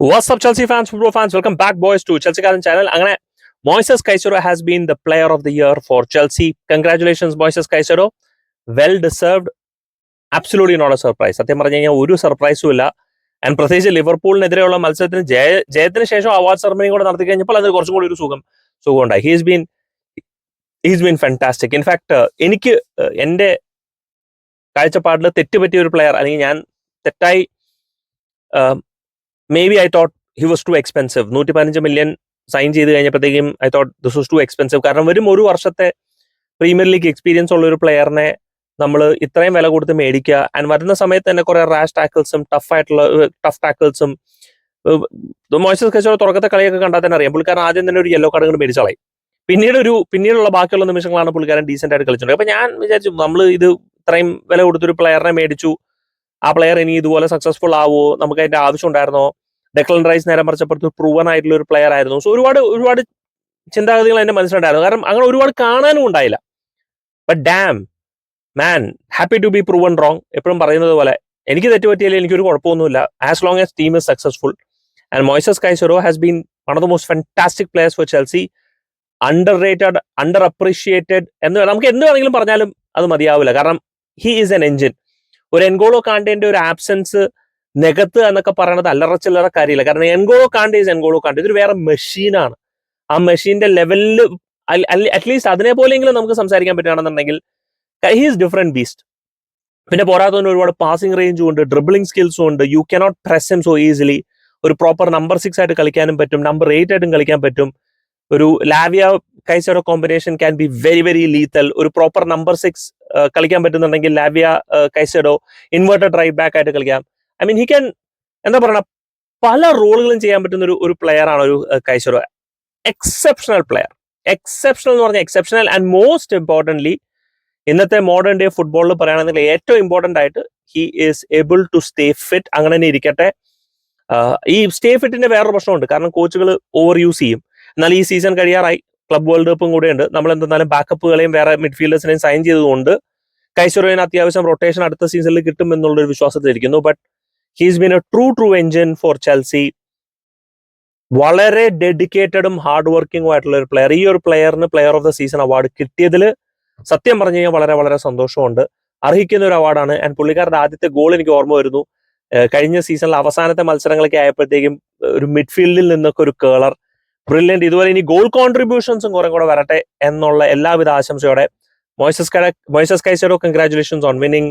What's up, Chelsea fans, football fans? Welcome back, boys, to Chelsea Garden channel. അങ്ങനെ Moises Caicedo has been the player of the year for Chelsea. Congratulations Moises Caicedo, well deserved. Absolutely not a surprise. സത്യം പറഞ്ഞു കഴിഞ്ഞാൽ ഒരു സർപ്രൈസും ഇല്ല. And പ്രത്യേകിച്ച് ലിവർപൂളിനെതിരെയുള്ള മത്സരത്തിന് ജയത്തിന് ശേഷം award സെറമണിയും കൂടെ നടത്തി കഴിഞ്ഞപ്പോൾ അതിന് കുറച്ചും കൂടി ഒരു സുഖം ഉണ്ടായി. He's been fantastic. ഇൻഫാക്ട് എനിക്ക് എൻ്റെ കാഴ്ചപ്പാടിൽ തെറ്റുപറ്റിയ ഒരു പ്ലെയർ, അല്ലെങ്കിൽ ഞാൻ തെറ്റായി may be I thought he was too expensive. 115 million sign ചെയ്ത് കഴിഞ്ഞപ്പോഴത്തേക്കും I thought this was too expensive. കാരണം ഒരു വർഷത്തെ പ്രീമിയർ ലീഗ് എക്സ്പീരിയൻസ് ഉള്ള ഒരു പ്ലെയറിനെ നമ്മൾ ഇത്രയും വില കൊടുത്ത് മേടിക്കുക. ആൻഡ് വരുന്ന സമയത്ത് തന്നെ കുറെ റാഷ് ടാക്കിൾസും ടഫ് ടാക്കിൾസും. മോയിസസ് കൈസഡോ തുടക്കത്തെ കളിയൊക്കെ കണ്ടാൽ തന്നെ അറിയാം, പുള്ളിക്കാരൻ ആദ്യം തന്നെ ഒരു യെല്ലോ കാർഡ് കൊണ്ട് മേടിച്ചളായി. പിന്നീടുള്ള ബാക്കിയുള്ള നിമിഷങ്ങളാണ് പുള്ളിക്കാരൻ ഡീസെന്റ് ആയിട്ട് കളിച്ചിട്ടുണ്ട്. അപ്പൊ ഞാൻ വിചാരിച്ചു, നമ്മൾ ഇത് ഇത്രയും വില കൊടുത്തൊരു പ്ലെയറിനെ മേടിച്ചു, ആ പ്ലെയർ ഇനി ഇതുപോലെ സക്സസ്ഫുൾ ആവുമോ, നമുക്ക് അതിന്റെ ആവശ്യം ഉണ്ടായിരുന്നോ? ഡെക്ലൻ റൈസ് നേരെ മറിച്ചപ്പുറത്ത് പ്രൂവൻ ആയിട്ടുള്ള ഒരു പ്ലെയർ ആയിരുന്നു. സോ ഒരുപാട് ചിന്താഗതികൾ എന്റെ മനസ്സിലുണ്ടായിരുന്നു. കാരണം അങ്ങനെ ഒരുപാട് കാണാനും ഉണ്ടായില്ല. But damn man, happy to be proven wrong. എപ്പോഴും പറയുന്നത് പോലെ എനിക്ക് തെറ്റുപറ്റിയാലും എനിക്കൊരു കുഴപ്പമൊന്നുമില്ല, as long as team is successful. And Moises Caicedo has been one of the most fantastic players for Chelsea. Underrated, underappreciated എന്ന് നമുക്ക് എന്ത് വേണമെങ്കിലും പറഞ്ഞാലും അത് മതിയാവില്ല. കാരണം ഹി ഈസ് എൻ എൻജിൻ. ഒരു എൻഗോളോ കാണ്ടേന്റെ ഒരു ആബ്സെൻസ് നികത്ത് എന്നൊക്കെ പറയുന്നത് അല്ലറ ചില്ലറ കാര്യമില്ല. കാരണം എൻഗോളോ കാണ്ടെ ഇതൊരു വേറെ മെഷീനാണ്. ആ മെഷീന്റെ ലെവലിൽ അറ്റ്ലീസ്റ്റ് അതിനെ പോലെയെങ്കിലും നമുക്ക് സംസാരിക്കാൻ പറ്റുകയാണെന്നുണ്ടെങ്കിൽ ഹീസ് ഡിഫറെന്റ് ബീസ്റ്റ്. പിന്നെ പോരാത്തതിന് ഒരുപാട് പാസിംഗ് റേഞ്ചും ഉണ്ട്, ഡ്രിബിളിംഗ് സ്കിൽസും ഉണ്ട്. You cannot press him so easily. ഒരു പ്രോപ്പർ നമ്പർ 6 ആയിട്ട് കളിക്കാനും പറ്റും, നമ്പർ 8 ആയിട്ടും കളിക്കാൻ പറ്റും. ഒരു Lavia Caicedo combination can be very very lethal. ഒരു പ്രോപ്പർ നമ്പർ 6 കളിക്കാൻ പറ്റുന്നുണ്ടെങ്കിൽ Lavia Caicedo inverted right back ആയിട്ട് കളിക്കാം. ഐ മീൻ ഹി ക്യാൻ, എന്താ പറയുക, പല റോളുകളും ചെയ്യാൻ പറ്റുന്ന ഒരു പ്ലെയർ ആണ് ഒരു കൈസഡോ. എക്സെപ്ഷണൽ പ്ലെയർ, എക്സെപ്ഷണൽ എന്ന് പറഞ്ഞാൽ എക്സെപ്ഷണൽ. ആൻഡ് മോസ്റ്റ് ഇമ്പോർട്ടൻ്റ്ലി ഇന്നത്തെ മോഡേൺ ഡേ ഫുട്ബോളിൽ പറയുകയാണെങ്കിൽ ഏറ്റവും ഇമ്പോർട്ടൻ്റ് ആയിട്ട് he is able to stay fit. അങ്ങനെ തന്നെ ഇരിക്കട്ടെ. ഈ സ്റ്റേ ഫിറ്റിന്റെ വേറൊരു പ്രശ്നമുണ്ട്, കാരണം കോച്ചുകൾ ഓവർ യൂസ് ചെയ്യും. എന്നാൽ ഈ സീസൺ കഴിയാറായി, ക്ലബ് വേൾഡ് കപ്പും കൂടെ ഉണ്ട്. നമ്മൾ എന്തെന്നാലും ബാക്കപ്പുകളെയും വേറെ മിഡ്ഫീൽഡേഴ്സിനെയും സൈൻ ചെയ്തതുകൊണ്ട് കൈസഡോയിന് അത്യാവശ്യം റൊട്ടേഷൻ അടുത്ത സീസണിൽ കിട്ടും എന്നുള്ളൊരു വിശ്വാസത്തിലിരിക്കുന്നു. But he's been a true engine for Chelsea. വളരെ ഡെഡിക്കേറ്റഡും ഹാർഡ് വർക്കിംഗും ആയിട്ടുള്ള ഒരു പ്ലെയർ. ഈ ഒരു പ്ലെയറിന് player of the season award കിട്ടിയതിൽ സത്യം പറഞ്ഞു കഴിഞ്ഞാൽ വളരെ വളരെ സന്തോഷമുണ്ട്. അർഹിക്കുന്ന ഒരു അവാർഡാണ്. ആൻഡ് പുള്ളിക്കാരുടെ ആദ്യത്തെ ഗോൾ എനിക്ക് ഓർമ്മ വരുന്നു, കഴിഞ്ഞ സീസണിൽ അവസാനത്തെ മത്സരങ്ങളൊക്കെ ആയപ്പോഴത്തേക്കും ഒരു മിഡ്ഫീൽഡിൽ നിന്നൊക്കെ ഒരു കേളർ, ബ്രില്യന്റ്. ഇതുപോലെ ഇനി ഗോൾ കോൺട്രിബ്യൂഷൻസും കുറെ കൂടെ വരട്ടെ എന്നുള്ള എല്ലാവിധ ആശംസയോടെ Moises Caicedo, congratulations on winning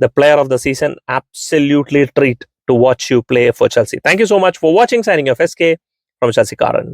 the player of the season. Absolutely treat to watch you play for Chelsea. Thank you so much for watching. Signing off, SK from Chelsea Garden.